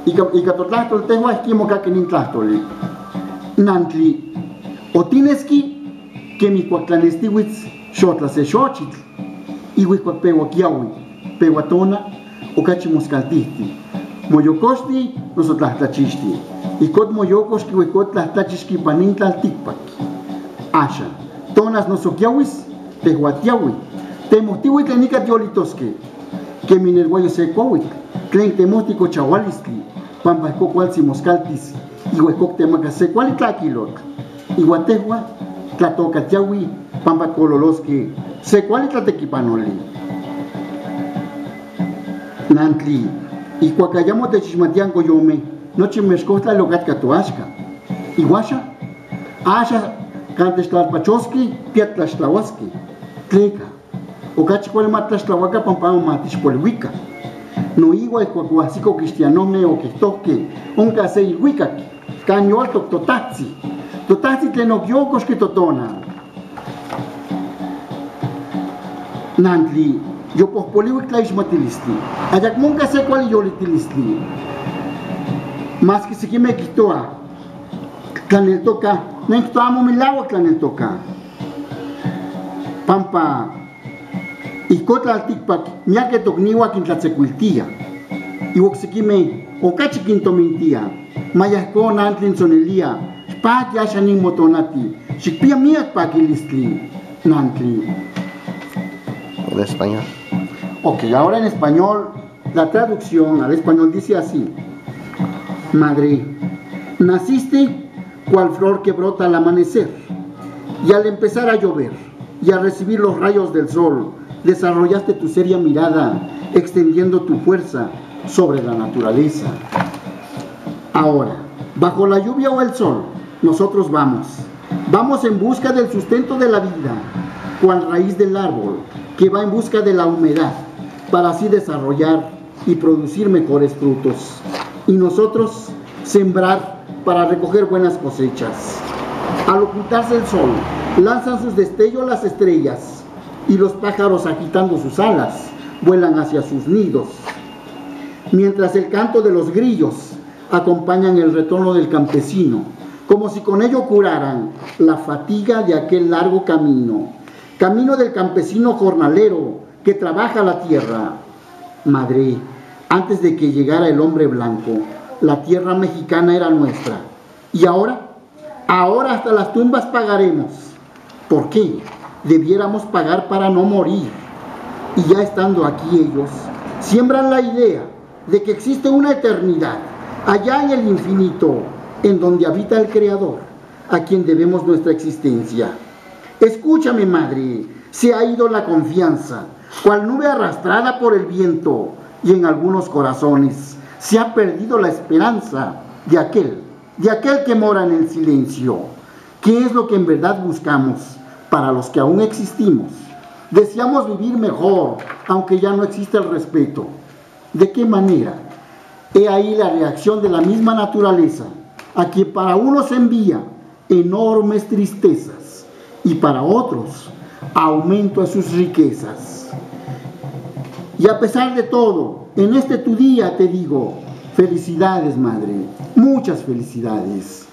y catotlahtol tehua esquimo kakenin tlahtoli. Nantli, o tienes que mi cuaclanestiwitz xotla se xochitl, y huicuac pehuaquiahui, pehuatona, o cachimoscaltihti. Moyocosti, nosotlahtachixti, y cot moyocos que huicot tlahtachixki panintla tikpak. Asha, tonas nosoquiawis, tehuatiahui, temohtihui tlenica tiolitosque, que minerguayo secohui, tlen temohtico chahualistli, pampa cualtzimoscaltis, y huecoc temaca secuali tlaquilot, y guatehua, tlatocatiahui, pampa cololosque, secuali tlatequipanoli. Nantli, y cuacayamo te chismatianco yome, noche mezcotla locat catoasca, y guasha, asha, cantes tlalpachoski, piatlaxtlahuasqui, tleca, o cachicualema tlaxtlahuaca pampamo matixpolihuica. No igual cuacuasico cristianome o questoque, onca se ilhuicac, cañol totatzi, totatzi tlenocyocos que totona. Nantli, yo pospolihuic tlaixmatilistli, ayacmonca se cual yolitilistli. Más que si que me quitoa, tlaneltoca, no amo milagro tlaneltoca. Pampa, y cotla tikpak, mia que tocniwa quintlatsecuiltia. Y oxiquime, o cachiquintomintia, mayasco nantlin sonelia, spaki ashanin motonati, xicpia miak paquilistli, nantli. En español. Ok, ahora en español, la traducción al español dice así. Madre, naciste cual flor que brota al amanecer, y al empezar a llover, y a recibir los rayos del sol, desarrollaste tu seria mirada, extendiendo tu fuerza sobre la naturaleza. Ahora, bajo la lluvia o el sol, nosotros vamos en busca del sustento de la vida, cual raíz del árbol, que va en busca de la humedad, para así desarrollar y producir mejores frutos. Y nosotros, sembrar para recoger buenas cosechas. Al ocultarse el sol, lanzan sus destellos las estrellas, y los pájaros agitando sus alas, vuelan hacia sus nidos. Mientras el canto de los grillos acompañan el retorno del campesino, como si con ello curaran la fatiga de aquel largo camino del campesino jornalero que trabaja la tierra. Madre, antes de que llegara el hombre blanco, la tierra mexicana era nuestra. Y ahora hasta las tumbas pagaremos. ¿Por qué? Debiéramos pagar para no morir. Y ya estando aquí ellos, siembran la idea de que existe una eternidad, allá en el infinito, en donde habita el Creador, a quien debemos nuestra existencia. Escúchame, madre, se ha ido la confianza, cual nube arrastrada por el viento, y en algunos corazones se ha perdido la esperanza de aquel que mora en el silencio. ¿Qué es lo que en verdad buscamos para los que aún existimos? Deseamos vivir mejor, aunque ya no existe el respeto. ¿De qué manera? He ahí la reacción de la misma naturaleza, a quien para unos envía enormes tristezas y para otros aumento a sus riquezas. Y a pesar de todo, en este tu día te digo, felicidades, madre, muchas felicidades.